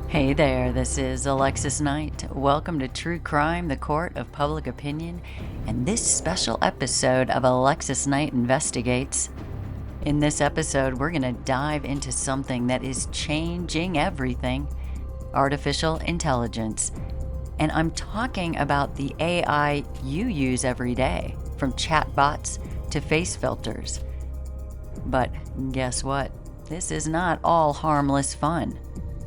Hey there, this is Alexis Knight. Welcome to True Crime, the Court of Public Opinion, and this special episode of Alexis Knight Investigates. In this episode, we're going to dive into something that is changing everything: artificial intelligence. And I'm talking about the AI you use every day, from chatbots to face filters. But guess what? This is not all harmless fun.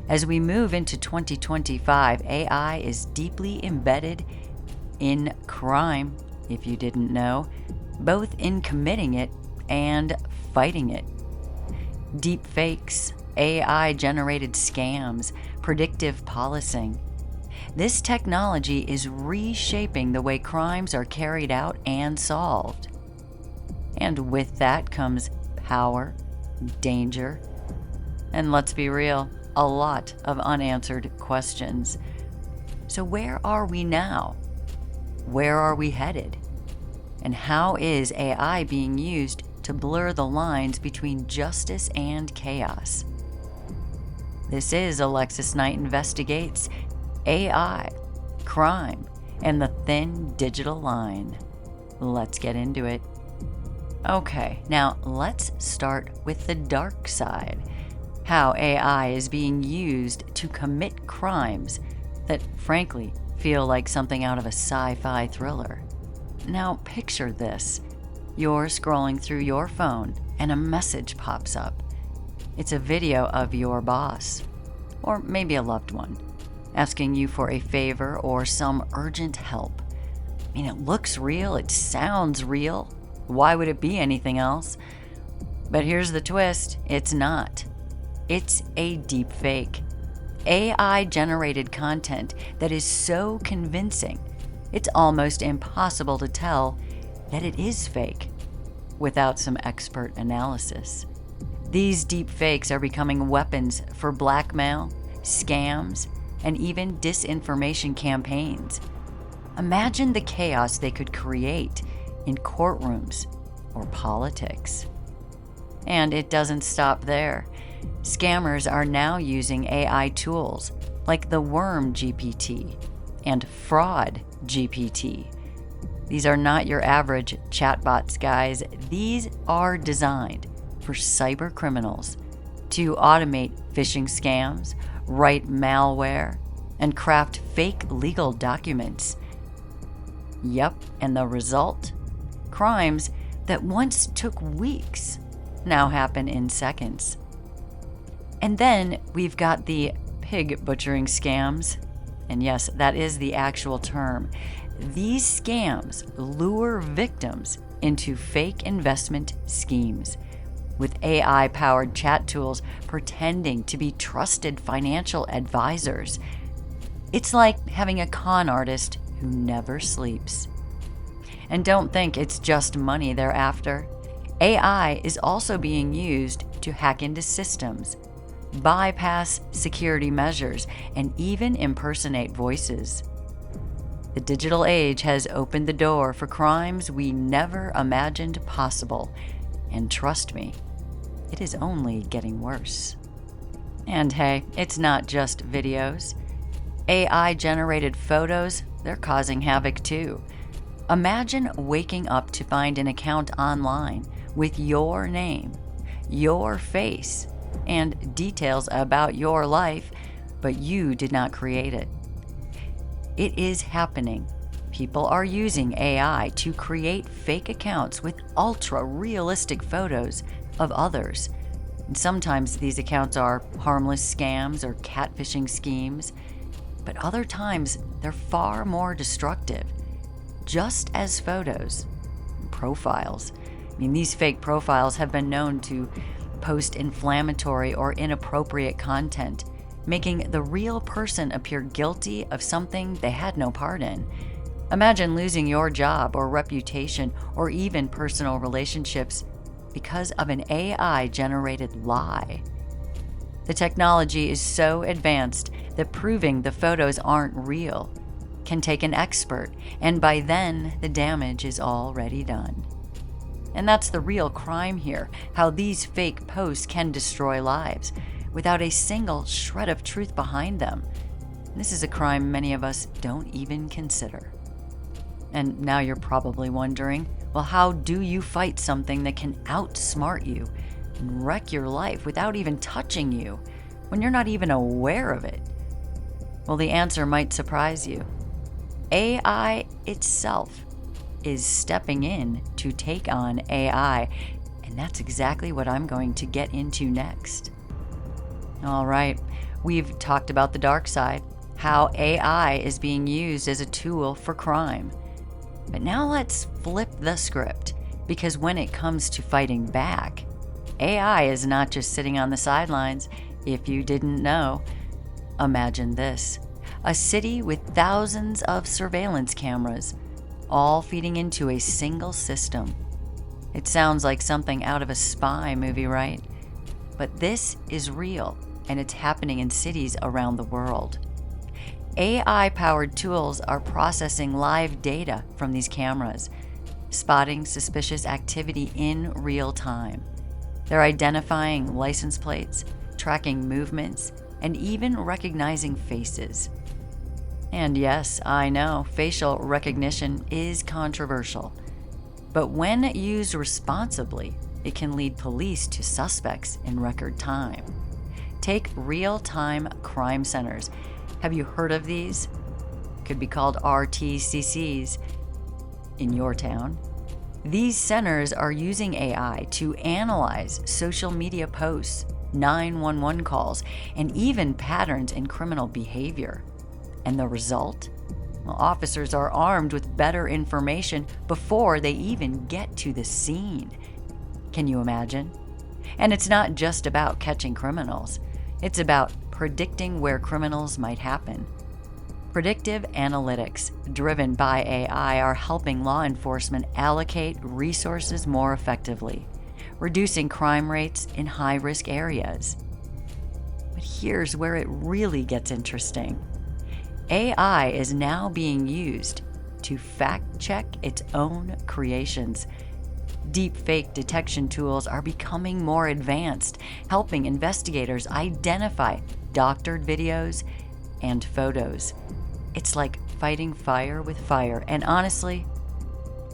As we move into 2025, AI is deeply embedded in crime, if you didn't know, both in committing it and fighting it. Deepfakes, AI-generated scams, predictive policing. This technology is reshaping the way crimes are carried out and solved. And with that comes power, danger, and let's be real, a lot of unanswered questions. So where are we now? Where are we headed? And how is AI being used to blur the lines between justice and chaos? This is Alexis Knight Investigates: AI, Crime, and the Thin Digital Line. Let's get into it. Okay, now let's start with the dark side. How AI is being used to commit crimes that, frankly, feel like something out of a sci-fi thriller. Now, picture this. You're scrolling through your phone and a message pops up. It's a video of your boss, or maybe a loved one, asking you for a favor or some urgent help. I mean, it looks real, it sounds real. Why would it be anything else? But here's the twist, it's not. It's a deep fake. AI-generated content that is so convincing, it's almost impossible to tell that it is fake without some expert analysis. These deep fakes are becoming weapons for blackmail, scams, and even disinformation campaigns. Imagine the chaos they could create in courtrooms or politics. And it doesn't stop there. Scammers are now using AI tools like the Worm GPT and Fraud GPT. These are not your average chatbots, guys. These are designed for cyber criminals to automate phishing scams, write malware, and craft fake legal documents. Yep, and the result? Crimes that once took weeks now happen in seconds. And then we've got the pig butchering scams. And yes, that is the actual term. These scams lure victims into fake investment schemes, with AI-powered chat tools pretending to be trusted financial advisors. It's like having a con artist who never sleeps. And don't think it's just money they're after. AI is also being used to hack into systems, bypass security measures, and even impersonate voices. The digital age has opened the door for crimes we never imagined possible, and trust me, it is only getting worse. And hey, it's not just videos. AI-generated photos, they're causing havoc too. Imagine waking up to find an account online with your name, your face, and details about your life, but you did not create it. It is happening. People are using AI to create fake accounts with ultra-realistic photos of others. And sometimes these accounts are harmless scams or catfishing schemes, but other times they're far more destructive. Just as photos, profiles. I mean, these fake profiles have been known to post inflammatory or inappropriate content, making the real person appear guilty of something they had no part in. Imagine losing your job or reputation or even personal relationships because of an AI-generated lie. The technology is so advanced that proving the photos aren't real can take an expert, and by then the damage is already done. And that's the real crime here, how these fake posts can destroy lives. without a single shred of truth behind them. This is a crime many of us don't even consider. And now you're probably wondering, well, how do you fight something that can outsmart you and wreck your life without even touching you when you're not even aware of it? Well, the answer might surprise you. AI itself is stepping in to take on AI, and that's exactly what I'm going to get into next. All right, we've talked about the dark side, how AI is being used as a tool for crime. But now let's flip the script, because when it comes to fighting back, AI is not just sitting on the sidelines, if you didn't know. Imagine this: a city with thousands of surveillance cameras, all feeding into a single system. It sounds like something out of a spy movie, right? But this is real, and it's happening in cities around the world. AI-powered tools are processing live data from these cameras, spotting suspicious activity in real time. They're identifying license plates, tracking movements, and even recognizing faces. And yes, I know, facial recognition is controversial. But when used responsibly, it can lead police to suspects in record time. Take real-time crime centers. Have you heard of these? Could be called RTCCs in your town. These centers are using AI to analyze social media posts, 911 calls, and even patterns in criminal behavior. And the result? Well, officers are armed with better information before they even get to the scene. Can you imagine? And it's not just about catching criminals. It's about predicting where criminals might happen. Predictive analytics driven by AI are helping law enforcement allocate resources more effectively, reducing crime rates in high-risk areas. But here's where it really gets interesting. AI is now being used to fact-check its own creations. Deepfake detection tools are becoming more advanced, helping investigators identify doctored videos and photos. It's like fighting fire with fire, and honestly,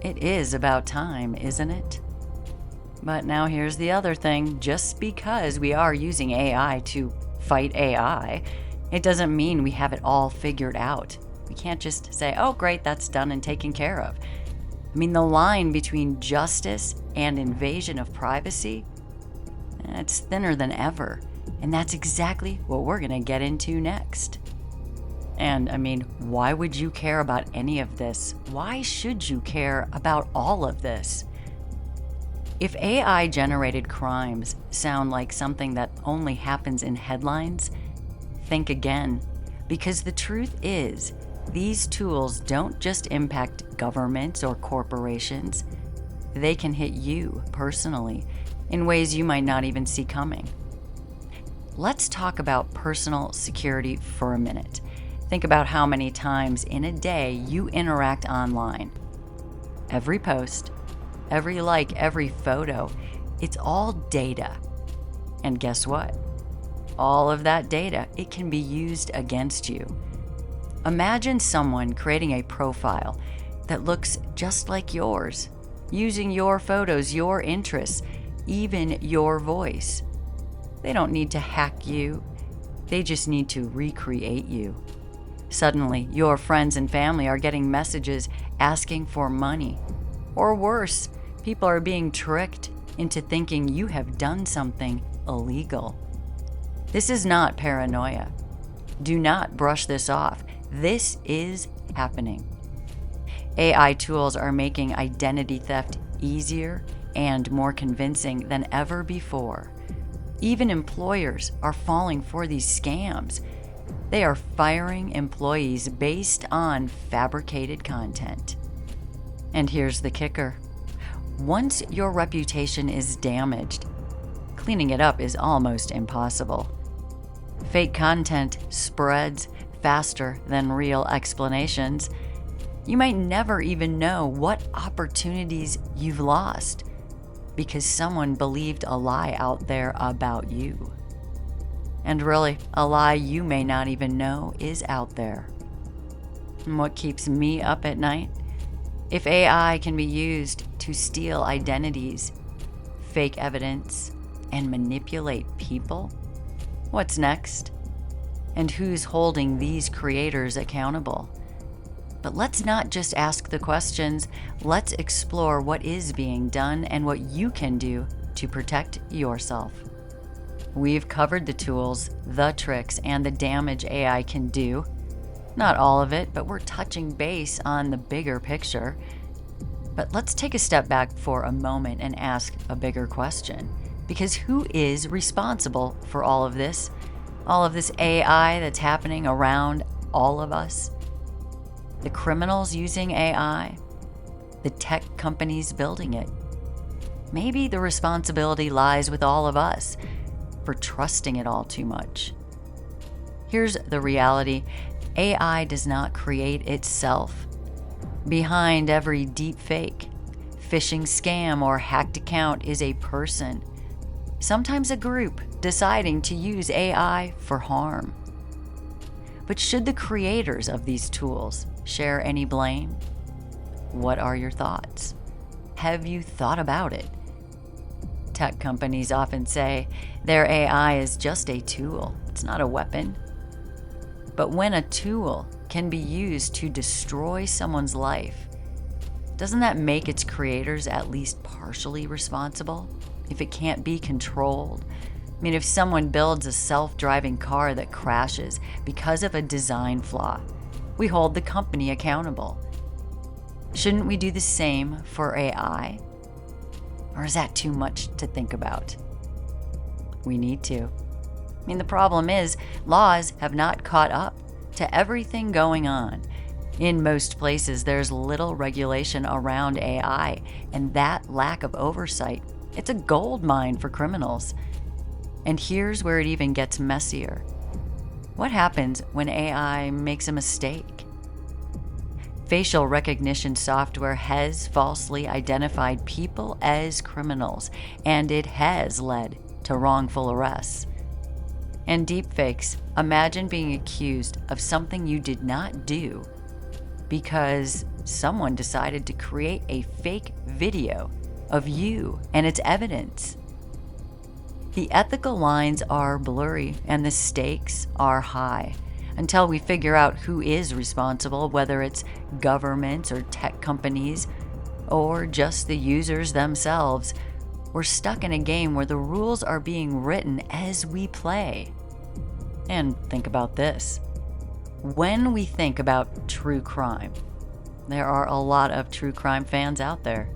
it is about time, isn't it? But now here's the other thing. Just because we are using AI to fight AI, it doesn't mean we have it all figured out. We can't just say, oh great, that's done and taken care of. I mean, the line between justice and invasion of privacy, it's thinner than ever. And that's exactly what we're going to get into next. And I mean, why would you care about any of this? Why should you care about all of this? If AI-generated crimes sound like something that only happens in headlines, think again. Because the truth is, these tools don't just impact governments or corporations. They can hit you personally in ways you might not even see coming. Let's talk about personal security for a minute. Think about how many times in a day you interact online. Every post, every like, every photo, it's all data. And guess what? All of that data, it can be used against you. Imagine someone creating a profile that looks just like yours, using your photos, your interests, even your voice. They don't need to hack you. They just need to recreate you. Suddenly, your friends and family are getting messages asking for money. Or worse, people are being tricked into thinking you have done something illegal. This is not paranoia. Do not brush this off. This is happening. AI tools are making identity theft easier and more convincing than ever before. Even employers are falling for these scams. They are firing employees based on fabricated content. And here's the kicker. Once your reputation is damaged, cleaning it up is almost impossible. Fake content spreads faster than real explanations. You might never even know what opportunities you've lost because someone believed a lie out there about you. And really, a lie you may not even know is out there. And what keeps me up at night? If AI can be used to steal identities, fake evidence, and manipulate people, what's next? And who's holding these creators accountable? But let's not just ask the questions, let's explore what is being done and what you can do to protect yourself. We've covered the tools, the tricks, and the damage AI can do. Not all of it, but we're touching base on the bigger picture. But let's take a step back for a moment and ask a bigger question. Because who is responsible for all of this? All of this AI that's happening around all of us? The criminals using AI? The tech companies building it? Maybe the responsibility lies with all of us for trusting it all too much. Here's the reality. AI does not create itself. Behind every deepfake, phishing scam, or hacked account is a person, sometimes a group, deciding to use AI for harm. But should the creators of these tools share any blame? What are your thoughts? Have you thought about it? Tech companies often say their AI is just a tool, it's not a weapon. But when a tool can be used to destroy someone's life, doesn't that make its creators at least partially responsible? If it can't be controlled? I mean, if someone builds a self-driving car that crashes because of a design flaw, we hold the company accountable. Shouldn't we do the same for AI? Or is that too much to think about? We need to. I mean, the problem is laws have not caught up to everything going on. In most places, there's little regulation around AI, and that lack of oversight, it's a gold mine for criminals. And here's where it even gets messier. What happens when AI makes a mistake? Facial recognition software has falsely identified people as criminals, and it has led to wrongful arrests. And deepfakes, imagine being accused of something you did not do because someone decided to create a fake video of you and its evidence. The ethical lines are blurry and the stakes are high. Until we figure out who is responsible, whether it's governments or tech companies or just the users themselves, we're stuck in a game where the rules are being written as we play. And think about this. When we think about true crime, there are a lot of true crime fans out there.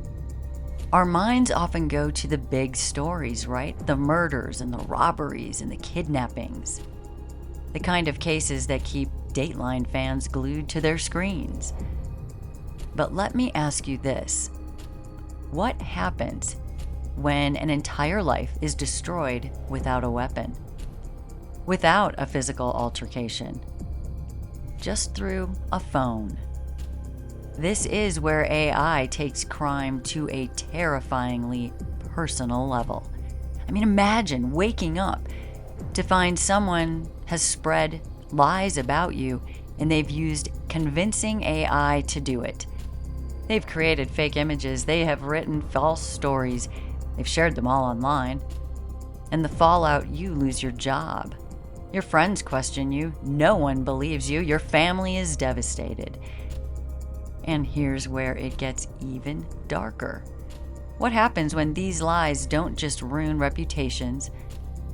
Our minds often go to the big stories, right? The murders and the robberies and the kidnappings. The kind of cases that keep Dateline fans glued to their screens. But let me ask you this. What happens when an entire life is destroyed without a weapon? Without a physical altercation? Just through a phone? This is where AI takes crime to a terrifyingly personal level. I mean, imagine waking up to find someone has spread lies about you and they've used convincing AI to do it. They've created fake images, they have written false stories, they've shared them all online. And the fallout, you lose your job. Your friends question you, no one believes you, your family is devastated. And here's where it gets even darker. What happens when these lies don't just ruin reputations,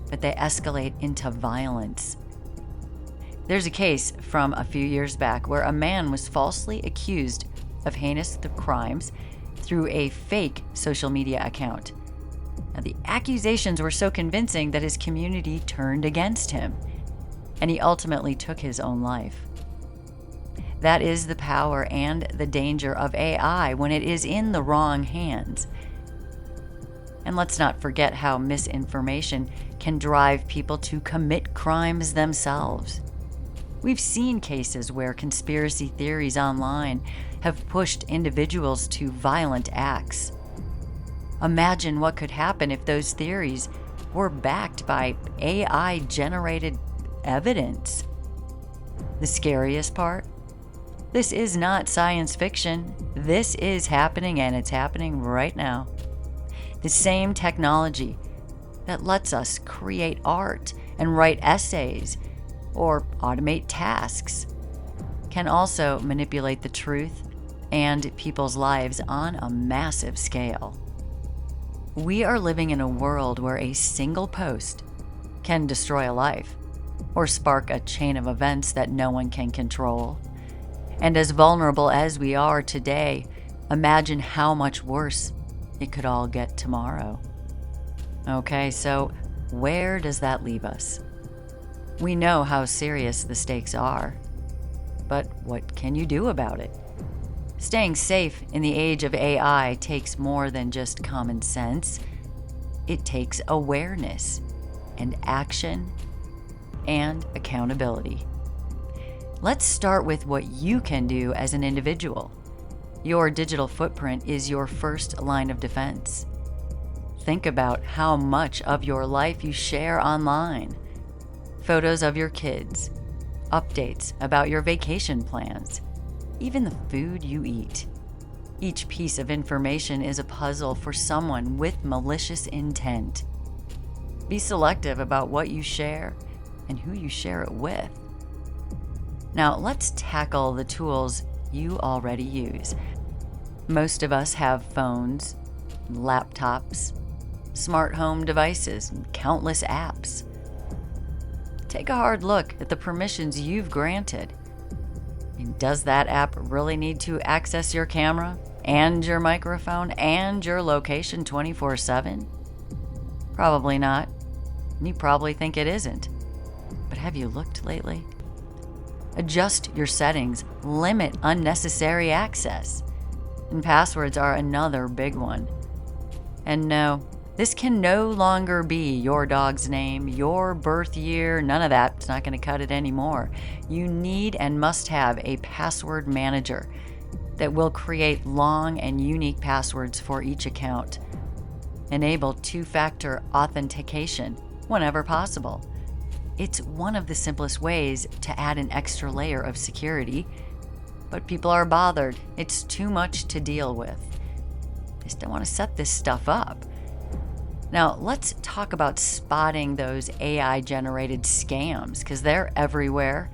but they escalate into violence? There's a case from a few years back where a man was falsely accused of heinous crimes through a fake social media account. Now, the accusations were so convincing that his community turned against him, and he ultimately took his own life. That is the power and the danger of AI when it is in the wrong hands. And let's not forget how misinformation can drive people to commit crimes themselves. We've seen cases where conspiracy theories online have pushed individuals to violent acts. Imagine what could happen if those theories We're backed by AI-generated evidence. The scariest part? This is not science fiction. This is happening, and it's happening right now. The same technology that lets us create art and write essays or automate tasks can also manipulate the truth and people's lives on a massive scale. We are living in a world where a single post can destroy a life or spark a chain of events that no one can control. And as vulnerable as we are today, imagine how much worse it could all get tomorrow. Okay, so where does that leave us? We know how serious the stakes are, but what can you do about it? Staying safe in the age of AI takes more than just common sense. It takes awareness and action and accountability. Let's start with what you can do as an individual. Your digital footprint is your first line of defense. Think about how much of your life you share online. Photos of your kids, updates about your vacation plans, even the food you eat. Each piece of information is a puzzle for someone with malicious intent. Be selective about what you share and who you share it with. Now, let's tackle the tools you already use. Most of us have phones, laptops, smart home devices, and countless apps. Take a hard look at the permissions you've granted. Does that app really need to access your camera and your microphone and your location 24/7? Probably not. You probably think it isn't. But have you looked lately? Adjust your settings, limit unnecessary access. And passwords are another big one. And no, this can no longer be your dog's name, your birth year, none of that. It's not going to cut it anymore. You need and must have a password manager that will create long and unique passwords for each account. Enable two-factor authentication whenever possible. It's one of the simplest ways to add an extra layer of security, but people are bothered. It's too much to deal with. They just don't want to set this stuff up. Now, let's talk about spotting those AI-generated scams, because they're everywhere.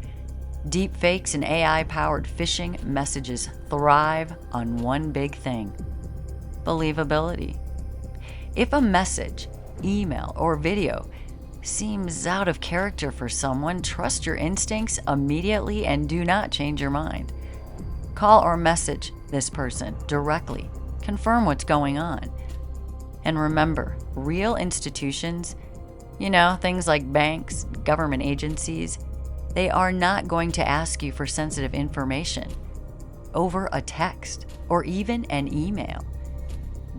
Deepfakes and AI-powered phishing messages thrive on one big thing: believability. If a message, email, or video seems out of character for someone, trust your instincts immediately and do not change your mind. Call or message this person directly. Confirm what's going on. And remember, real institutions, things like banks, government agencies, they are not going to ask you for sensitive information over a text or even an email.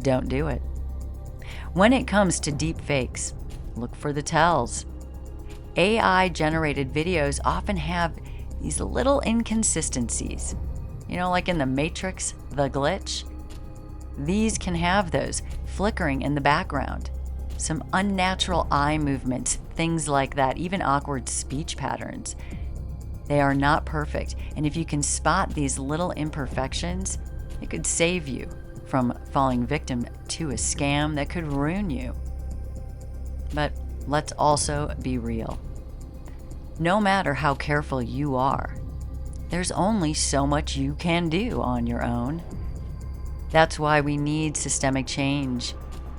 Don't do it. When it comes to deep fakes, look for the tells. AI-generated videos often have these little inconsistencies. Like in The Matrix, the glitch. These can have those flickering in the background, some unnatural eye movements, things like that, even awkward speech patterns. They are not perfect, and if you can spot these little imperfections, it could save you from falling victim to a scam that could ruin you. But let's also be real. No matter how careful you are, there's only so much you can do on your own. That's why we need systemic change.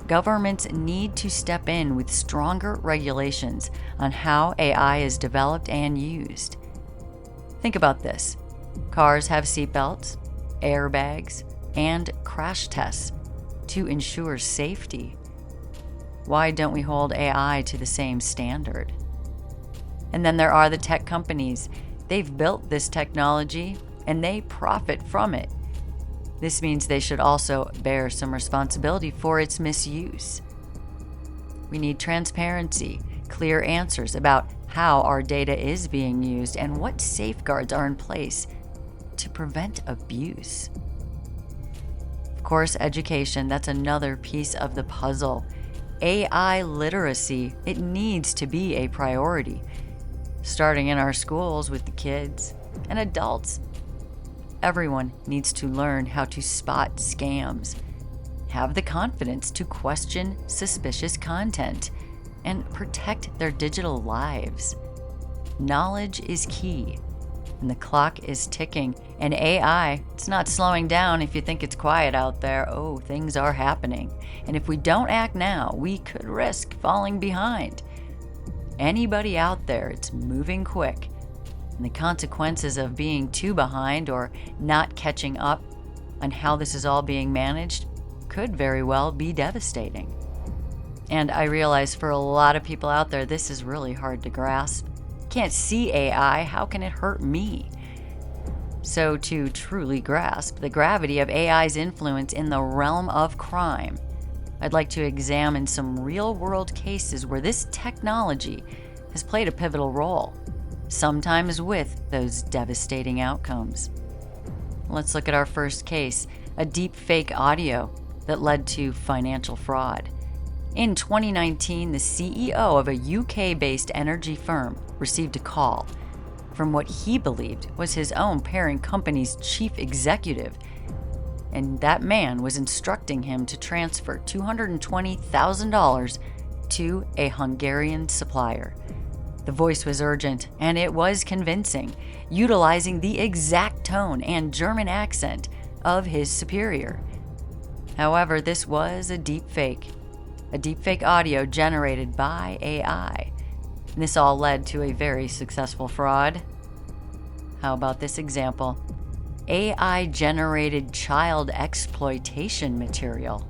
Governments need to step in with stronger regulations on how AI is developed and used. Think about this. Cars have seatbelts, airbags, and crash tests to ensure safety. Why don't we hold AI to the same standard? And then there are the tech companies. They've built this technology and they profit from it. This means they should also bear some responsibility for its misuse. We need transparency, clear answers about how our data is being used and what safeguards are in place to prevent abuse. Of course, education, that's another piece of the puzzle. AI literacy, it needs to be a priority, starting in our schools with the kids and adults. Everyone needs to learn how to spot scams, have the confidence to question suspicious content, and protect their digital lives. Knowledge is key, and the clock is ticking. And AI, it's not slowing down if you think it's quiet out there. Oh, things are happening. And if we don't act now, we could risk falling behind. Anybody out there, it's moving quick. And the consequences of being too behind or not catching up on how this is all being managed could very well be devastating. And I realize for a lot of people out there, this is really hard to grasp. Can't see AI, how can it hurt me? So to truly grasp the gravity of AI's influence in the realm of crime, I'd like to examine some real-world cases where this technology has played a pivotal role, sometimes with those devastating outcomes. Let's look at our first case, a deepfake audio that led to financial fraud. In 2019, the CEO of a UK-based energy firm received a call from what he believed was his own parent company's chief executive, and that man was instructing him to transfer $220,000 to a Hungarian supplier. The voice was urgent, and it was convincing, utilizing the exact tone and German accent of his superior. However, this was a deepfake audio generated by AI. And this all led to a very successful fraud. How about this example? AI-generated child exploitation material.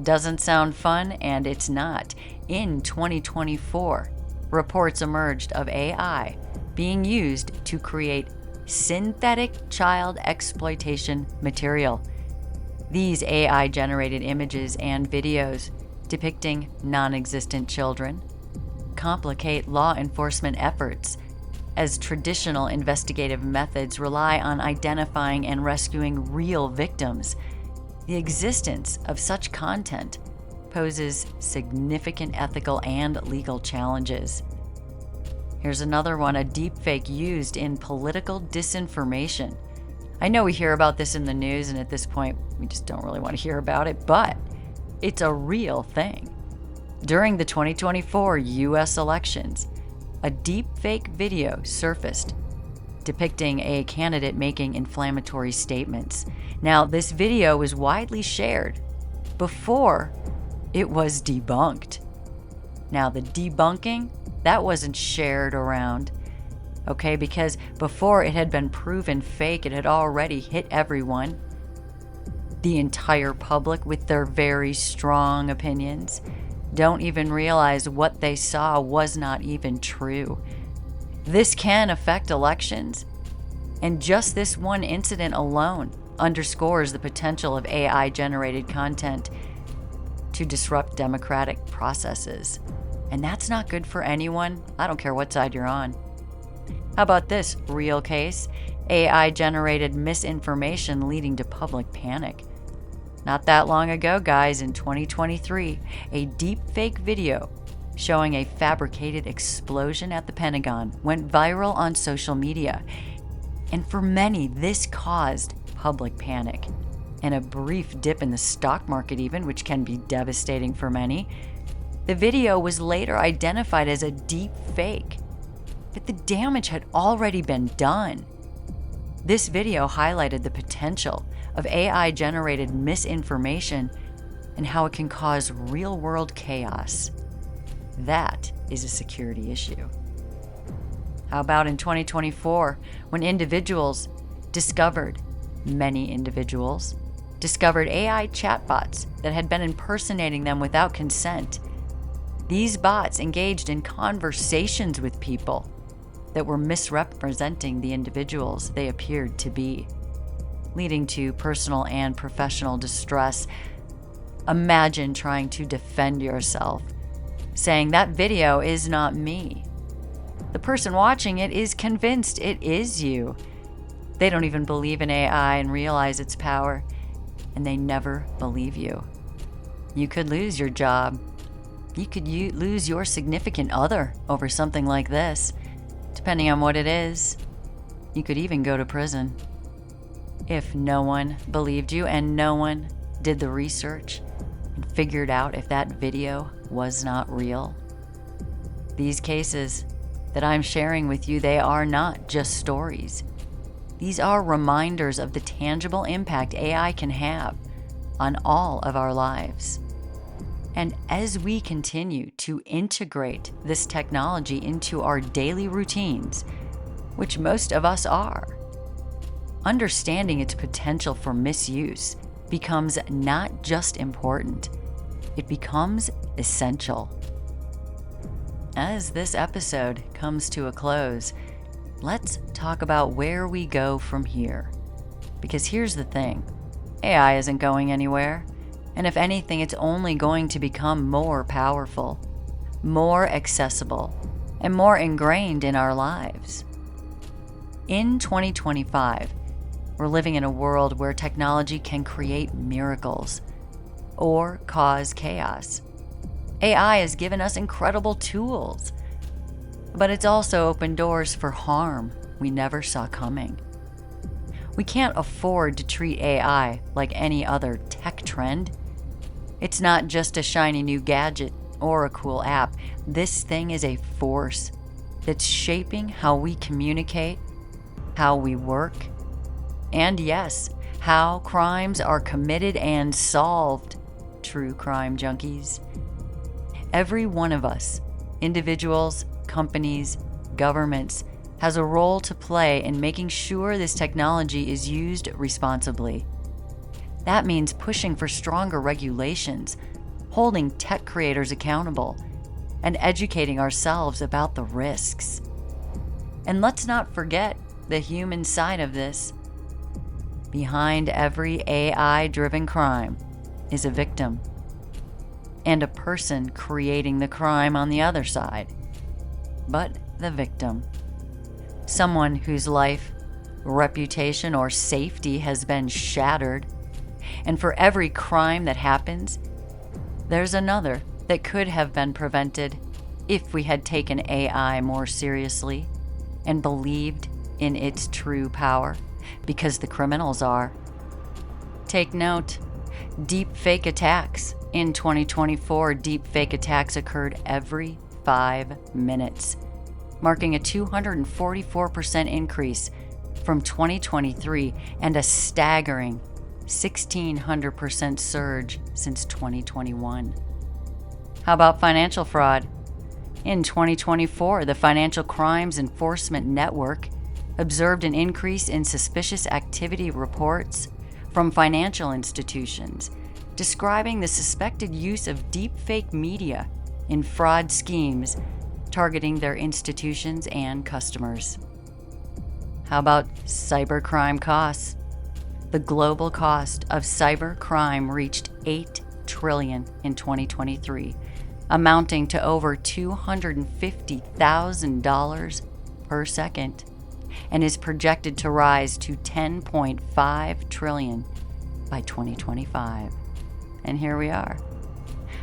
Doesn't sound fun, and it's not. In 2024, reports emerged of AI being used to create synthetic child exploitation material. These AI-generated images and videos depicting non-existent children complicate law enforcement efforts, as traditional investigative methods rely on identifying and rescuing real victims. The existence of such content poses significant ethical and legal challenges. Here's another one, a deepfake used in political disinformation. I know we hear about this in the news, and at this point, we just don't really want to hear about it, but it's a real thing. During the 2024 U.S. elections, a deepfake video surfaced depicting a candidate making inflammatory statements. Now, this video was widely shared before it was debunked. Now, the debunking, that wasn't shared around, okay, because before it had been proven fake, it had already hit everyone, the entire public, with their very strong opinions. Don't even realize what they saw was not even true. This can affect elections, and just this one incident alone underscores the potential of AI-generated content to disrupt democratic processes. And that's not good for anyone. I don't care what side you're on. How about this real case? AI-generated misinformation leading to public panic. Not that long ago, guys, in 2023, a deepfake video showing a fabricated explosion at the Pentagon went viral on social media. And for many, this caused public panic and a brief dip in the stock market even, which can be devastating for many. The video was later identified as a deepfake, but the damage had already been done. This video highlighted the potential of AI-generated misinformation and how it can cause real-world chaos. That is a security issue. How about in 2024, when many individuals discovered AI chatbots that had been impersonating them without consent. These bots engaged in conversations with people that were misrepresenting the individuals they appeared to be, leading to personal and professional distress. Imagine trying to defend yourself, saying that video is not me. The person watching it is convinced it is you. They don't even believe in AI and realize its power, and they never believe you. You could lose your job, You could lose your significant other over something like this, depending on what it is. You could even go to prison. If no one believed you and no one did the research and figured out if that video was not real. These cases that I'm sharing with you, they are not just stories. These are reminders of the tangible impact AI can have on all of our lives. And as we continue to integrate this technology into our daily routines, which most of us are, understanding its potential for misuse becomes not just important, it becomes essential. As this episode comes to a close, let's talk about where we go from here. Because here's the thing, AI isn't going anywhere. And if anything, it's only going to become more powerful, more accessible, and more ingrained in our lives. In 2025, we're living in a world where technology can create miracles or cause chaos. AI has given us incredible tools, but it's also opened doors for harm we never saw coming. We can't afford to treat AI like any other tech trend. It's not just a shiny new gadget or a cool app. This thing is a force that's shaping how we communicate, how we work, and yes, how crimes are committed and solved. True crime junkies. Every one of us, individuals, companies, governments, has a role to play in making sure this technology is used responsibly. That means pushing for stronger regulations, holding tech creators accountable, and educating ourselves about the risks. And let's not forget the human side of this. Behind every AI-driven crime is a victim, and a person creating the crime on the other side. But the victim, someone whose life, reputation, or safety has been shattered. And for every crime that happens, there's another that could have been prevented if we had taken AI more seriously and believed in its true power, because the criminals are. Take note, deepfake attacks. In 2024, deepfake attacks occurred every 5 minutes, marking a 244% increase from 2023 and a staggering 1,600% surge since 2021. How about financial fraud? In 2024, the Financial Crimes Enforcement Network observed an increase in suspicious activity reports from financial institutions, describing the suspected use of deepfake media in fraud schemes targeting their institutions and customers. How about cybercrime costs? The global cost of cybercrime reached $8 trillion in 2023, amounting to over $250,000 per second, and is projected to rise to $10.5 trillion by 2025. And here we are.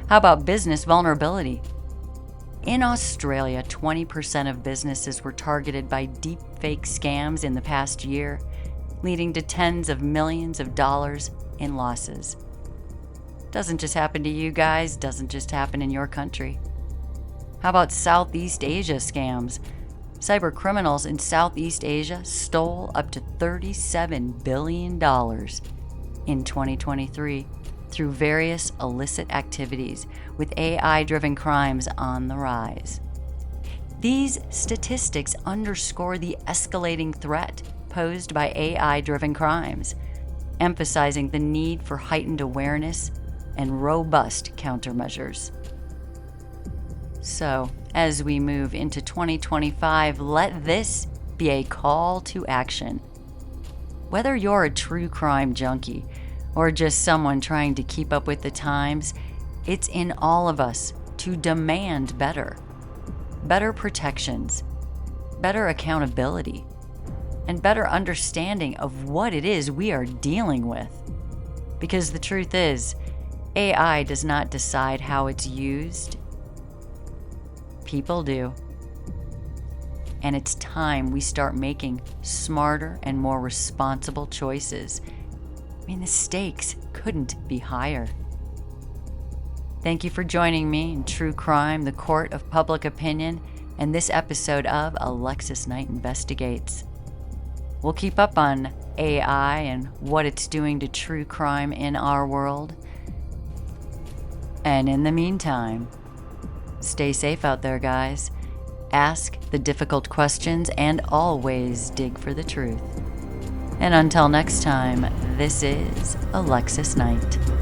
How about business vulnerability? In Australia, 20% of businesses were targeted by deepfake scams in the past year, leading to tens of millions of dollars in losses. Doesn't just happen to you guys, doesn't just happen in your country. How about Southeast Asia scams? Cyber criminals in Southeast Asia stole up to $37 billion in 2023 through various illicit activities, with AI-driven crimes on the rise. These statistics underscore the escalating threat posed by AI-driven crimes, emphasizing the need for heightened awareness and robust countermeasures. So, as we move into 2025, let this be a call to action. Whether you're a true crime junkie or just someone trying to keep up with the times, it's in all of us to demand better protections, better accountability, and better understanding of what it is we are dealing with. Because the truth is, AI does not decide how it's used, People do. And it's time we start making smarter and more responsible choices. I mean, the stakes couldn't be higher. Thank you for joining me in True Crime, the Court of Public Opinion, and this episode of Alexis Knight Investigates. We'll keep up on AI and what it's doing to true crime in our world. And in the meantime, stay safe out there, guys. Ask the difficult questions and always dig for the truth. And until next time, this is Alexis Knight.